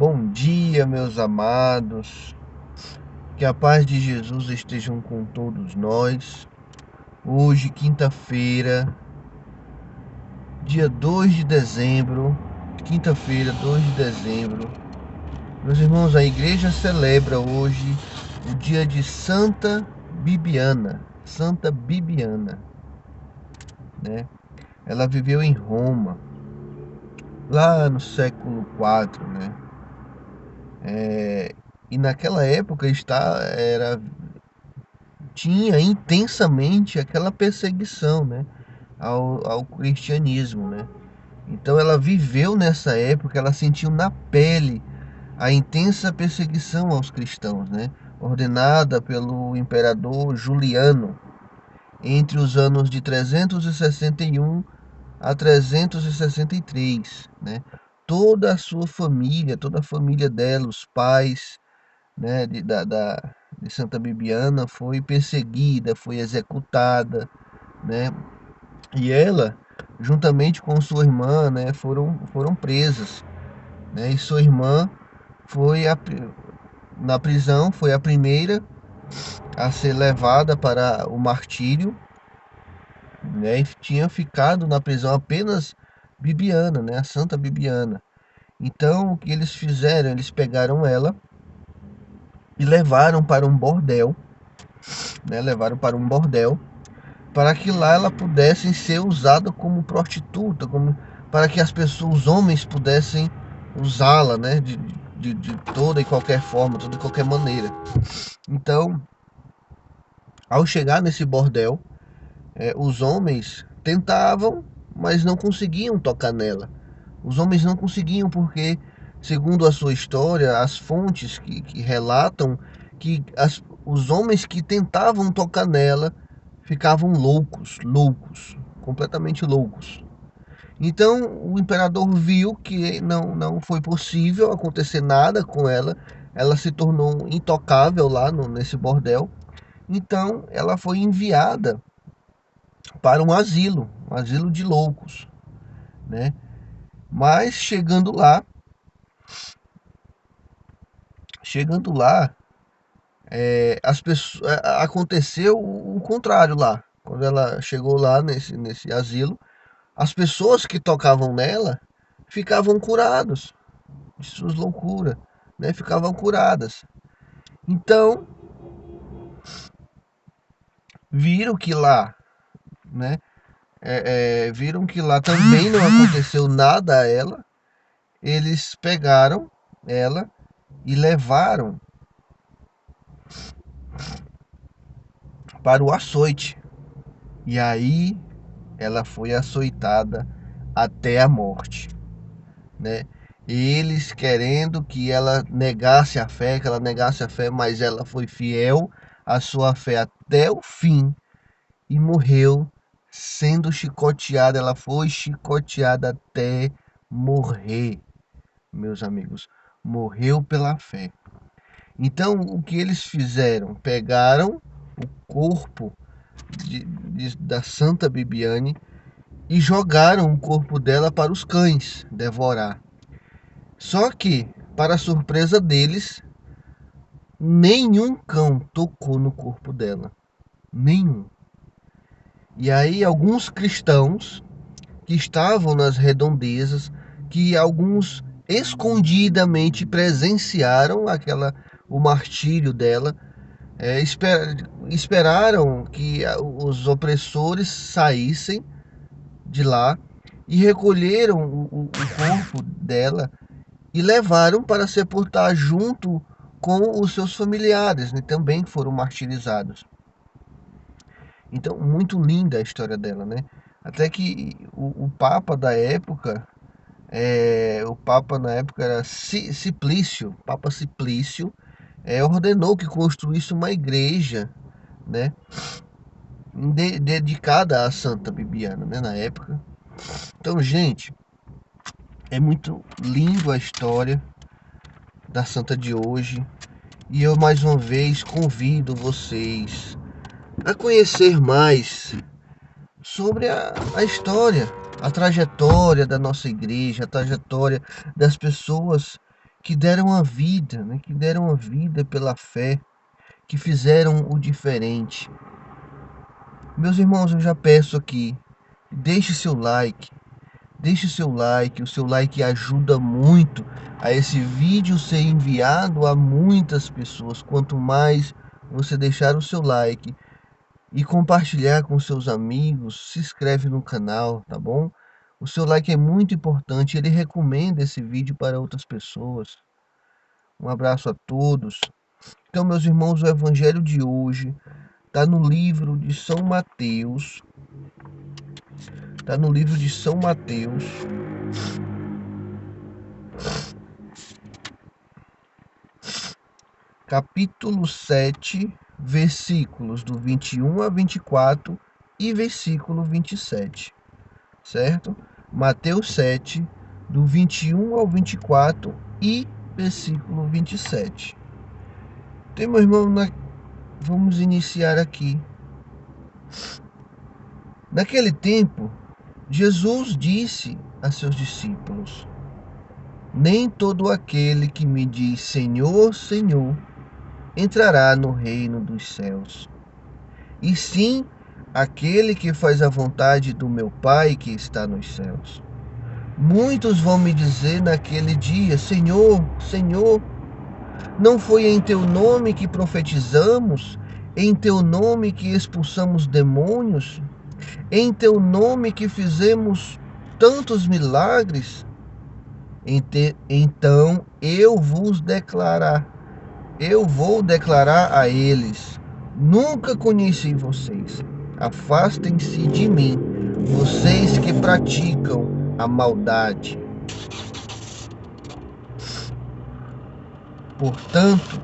Bom dia, meus amados. Que a paz de Jesus estejam com todos nós. Hoje, quinta-feira, dia 2 de dezembro. Quinta-feira, 2 de dezembro. Meus irmãos, a igreja celebra hoje o dia de Santa Bibiana. Santa Bibiana, né? Ela viveu em Roma, lá no século IV, né? E naquela época tinha intensamente aquela perseguição, né, ao cristianismo, né? Então ela viveu nessa época, ela sentiu na pele a intensa perseguição aos cristãos, né, ordenada pelo imperador Juliano entre os anos de 361 a 363, né? Toda a sua família, toda a família dela, os pais, né, de Santa Bibiana foi perseguida, foi executada, né? E ela, juntamente com sua irmã, né, foram presas, né? E sua irmã foi na prisão, foi a primeira a ser levada para o martírio, né? E tinha ficado na prisão apenas Bibiana, né? A Santa Bibiana. Então, o que eles fizeram? Eles pegaram ela e levaram para um bordel, né? Levaram para um bordel para que lá ela pudesse ser usada como prostituta, para que as pessoas, os homens pudessem usá-la, né, de toda e qualquer forma, toda e qualquer maneira. Então, ao chegar nesse bordel, os homens tentavam, mas não conseguiam tocar nela. Os homens não conseguiam porque, segundo a sua história, as fontes que relatam que os homens que tentavam tocar nela ficavam loucos, completamente loucos. Então o imperador viu que não foi possível acontecer nada com ela, ela se tornou intocável lá nesse bordel. Então ela foi enviada para um asilo de loucos, né? Mas chegando lá, as pessoas, aconteceu o contrário lá. Quando ela chegou lá nesse asilo, as pessoas que tocavam nela ficavam curados de suas loucuras, né? Ficavam curadas. Então, viram que lá, né? Viram que lá também não aconteceu nada a ela. Eles pegaram ela e levaram para o açoite. E aí ela foi açoitada até a morte, né? Eles querendo que ela negasse a fé, que ela negasse a fé, mas ela foi fiel à sua fé até o fim e morreu sendo chicoteada. Ela foi chicoteada até morrer, meus amigos. Morreu pela fé. Então, o que eles fizeram? Pegaram o corpo da Santa Bibiane e jogaram o corpo dela para os cães devorar. Só que, para a surpresa deles, nenhum cão tocou no corpo dela. Nenhum. E aí, alguns cristãos que estavam nas redondezas, que alguns escondidamente presenciaram o martírio dela, esperaram que os opressores saíssem de lá e recolheram o corpo dela e levaram para sepultar junto com os seus familiares, né? Também foram martirizados. Então, muito linda a história dela, né? Até que o Papa da época, o Papa na época era Simplício, Papa Simplício, ordenou que construísse uma igreja, né? Dedicada a Santa Bibiana, né? Na época. Então, gente, é muito lindo a história da Santa de hoje. E eu mais uma vez convido vocês a conhecer mais sobre a história, a trajetória da nossa igreja, a trajetória das pessoas que deram a vida, né? Que deram a vida pela fé, que fizeram o diferente. Meus irmãos, eu já peço aqui, deixe seu like, o seu like ajuda muito a esse vídeo ser enviado a muitas pessoas. Quanto mais você deixar o seu like e compartilhar com seus amigos, se inscreve no canal, tá bom? O seu like é muito importante, ele recomenda esse vídeo para outras pessoas. Um abraço a todos. Então, meus irmãos, o evangelho de hoje está no livro de São Mateus. Está no livro de São Mateus, capítulo 7, versículos do 21 a 24 e versículo 27, certo? Mateus 7, do 21 ao 24 e versículo 27. Então, meu irmão, vamos iniciar aqui. Naquele tempo, Jesus disse a seus discípulos: nem todo aquele que me diz Senhor, Senhor, entrará no reino dos céus, e sim aquele que faz a vontade do meu Pai que está nos céus. Muitos vão me dizer naquele dia: Senhor, Senhor, não foi em teu nome que profetizamos, em teu nome que expulsamos demônios, em teu nome que fizemos tantos milagres? Então eu vou declarar a eles: nunca conheci vocês. Afastem-se de mim, vocês que praticam a maldade. Portanto,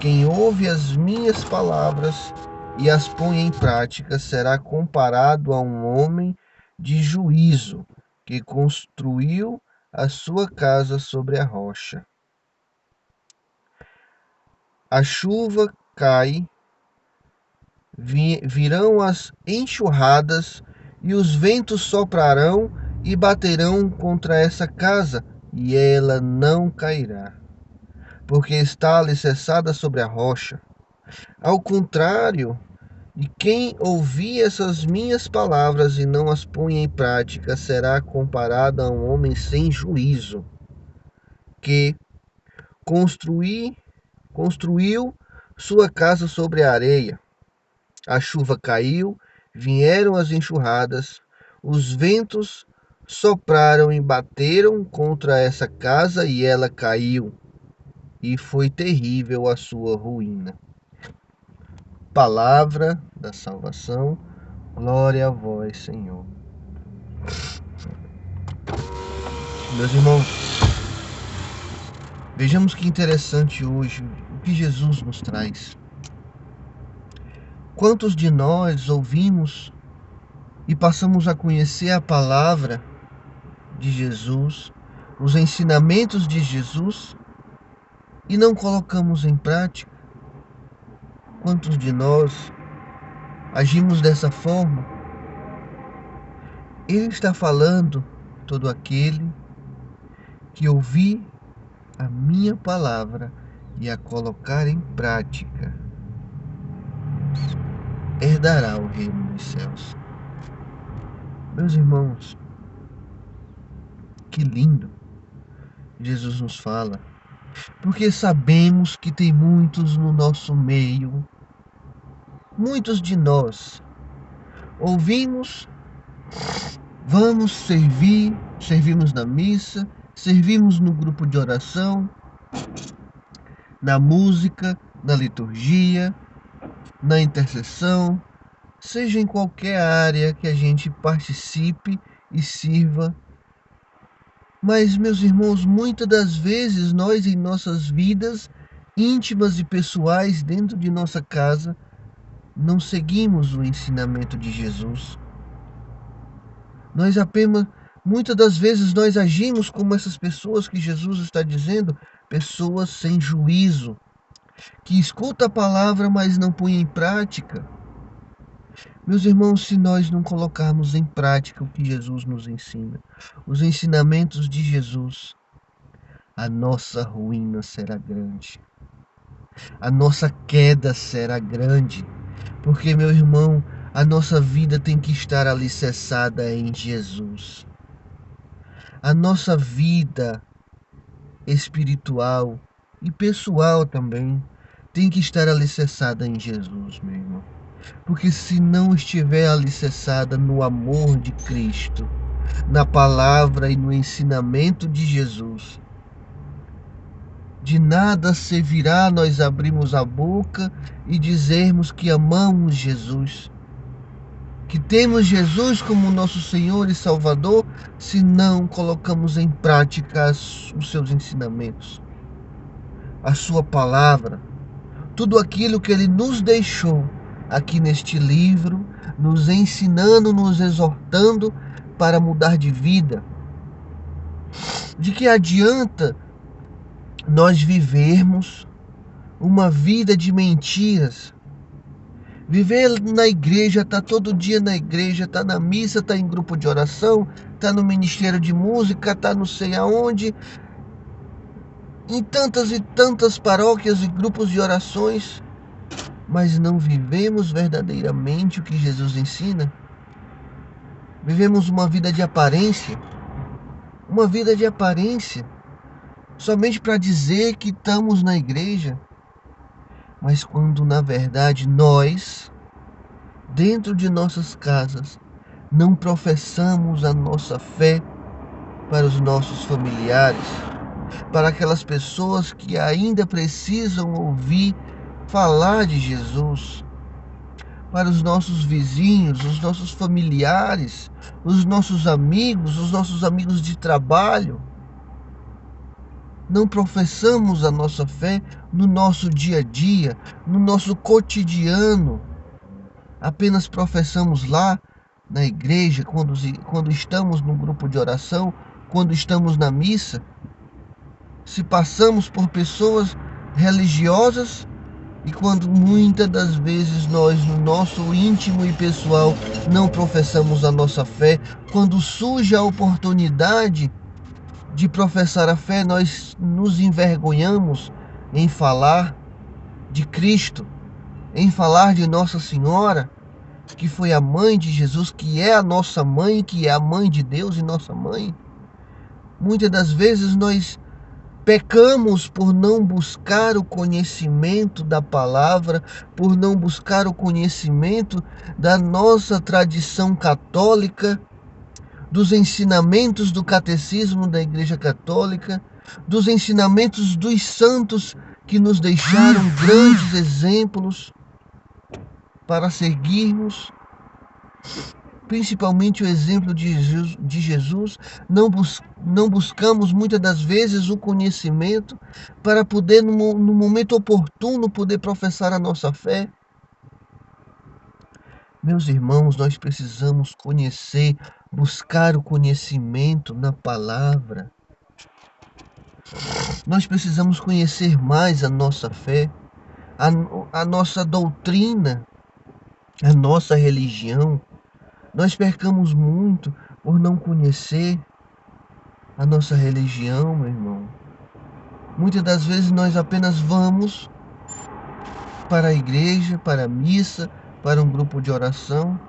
quem ouve as minhas palavras e as põe em prática será comparado a um homem de juízo que construiu a sua casa sobre a rocha. A chuva cai, virão as enxurradas e os ventos soprarão e baterão contra essa casa, e ela não cairá, porque está alicerçada sobre a rocha. Ao contrário, de quem ouvir essas minhas palavras e não as põe em prática, será comparado a um homem sem juízo, que construiu sua casa sobre a areia. A chuva caiu, vieram as enxurradas, os ventos sopraram e bateram contra essa casa e ela caiu, e foi terrível a sua ruína. Palavra da salvação, glória a vós, Senhor. Meus irmãos, vejamos que interessante hoje o que Jesus nos traz. Quantos de nós ouvimos e passamos a conhecer a palavra de Jesus, os ensinamentos de Jesus, e não colocamos em prática? Quantos de nós agimos dessa forma? Ele está falando: todo aquele que ouvir a minha palavra e a colocar em prática herdará o reino dos céus. Meus irmãos, que lindo Jesus nos fala, porque sabemos que tem muitos no nosso meio, muitos de nós ouvimos, vamos servimos na missa, servimos no grupo de oração, na música, na liturgia, na intercessão, seja em qualquer área que a gente participe e sirva. Mas, meus irmãos, muitas das vezes nós, em nossas vidas íntimas e pessoais, dentro de nossa casa, não seguimos o ensinamento de Jesus. Muitas das vezes nós agimos como essas pessoas que Jesus está dizendo, pessoas sem juízo, que escutam a palavra, mas não põem em prática. Meus irmãos, se nós não colocarmos em prática o que Jesus nos ensina, os ensinamentos de Jesus, a nossa ruína será grande, a nossa queda será grande, porque, meu irmão, a nossa vida tem que estar alicerçada em Jesus. A nossa vida espiritual e pessoal também tem que estar alicerçada em Jesus, meu irmão. Porque se não estiver alicerçada no amor de Cristo, na palavra e no ensinamento de Jesus, de nada servirá nós abrirmos a boca e dizermos que amamos Jesus, que temos Jesus como nosso Senhor e Salvador, se não colocamos em prática os seus ensinamentos, a sua palavra, tudo aquilo que ele nos deixou aqui neste livro, nos ensinando, nos exortando para mudar de vida. De que adianta nós vivermos uma vida de mentiras? Viver na igreja, tá todo dia na igreja, tá na missa, tá em grupo de oração, tá no ministério de música, tá não sei aonde, em tantas e tantas paróquias e grupos de orações, mas não vivemos verdadeiramente o que Jesus ensina. Vivemos uma vida de aparência, somente para dizer que estamos na igreja, mas quando na verdade nós, dentro de nossas casas, não professamos a nossa fé para os nossos familiares, para aquelas pessoas que ainda precisam ouvir falar de Jesus, para os nossos vizinhos, os nossos familiares, os nossos amigos de trabalho. Não professamos a nossa fé no nosso dia a dia, no nosso cotidiano. Apenas professamos lá na igreja, quando estamos no grupo de oração, quando estamos na missa. Se passamos por pessoas religiosas e quando muitas das vezes nós, no nosso íntimo e pessoal, não professamos a nossa fé, quando surge a oportunidade de professar a fé, nós nos envergonhamos em falar de Cristo, em falar de Nossa Senhora, que foi a mãe de Jesus, que é a nossa mãe, que é a mãe de Deus e nossa mãe. Muitas das vezes nós pecamos por não buscar o conhecimento da palavra, por não buscar o conhecimento da nossa tradição católica, dos ensinamentos do catecismo da Igreja Católica, dos ensinamentos dos santos que nos deixaram grandes exemplos para seguirmos, principalmente o exemplo de Jesus. Não buscamos muitas das vezes o conhecimento para poder, no momento oportuno, poder professar a nossa fé. Meus irmãos, nós precisamos conhecer, buscar o conhecimento na palavra. Nós precisamos conhecer mais a nossa fé, a nossa doutrina, a nossa religião. Nós pecamos muito por não conhecer a nossa religião, meu irmão. Muitas das vezes nós apenas vamos para a igreja, para a missa, para um grupo de oração,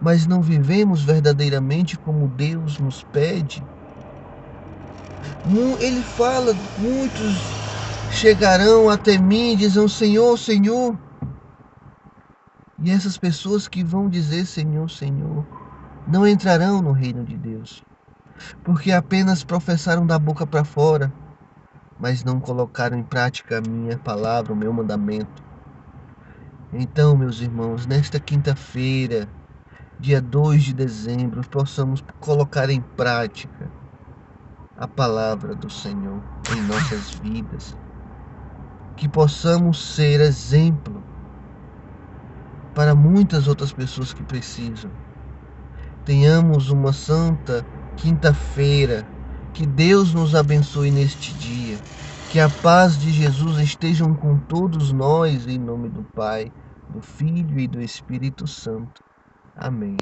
mas não vivemos verdadeiramente como Deus nos pede. Ele fala, muitos chegarão até mim e dizem: Senhor, Senhor. E essas pessoas que vão dizer Senhor, Senhor, não entrarão no reino de Deus, porque apenas professaram da boca para fora, mas não colocaram em prática a minha palavra, o meu mandamento. Então, meus irmãos, nesta quinta-feira, dia 2 de dezembro, possamos colocar em prática a palavra do Senhor em nossas vidas, que possamos ser exemplo para muitas outras pessoas que precisam. Tenhamos uma santa quinta-feira, que Deus nos abençoe neste dia, que a paz de Jesus estejam com todos nós, em nome do Pai, do Filho e do Espírito Santo. Amém.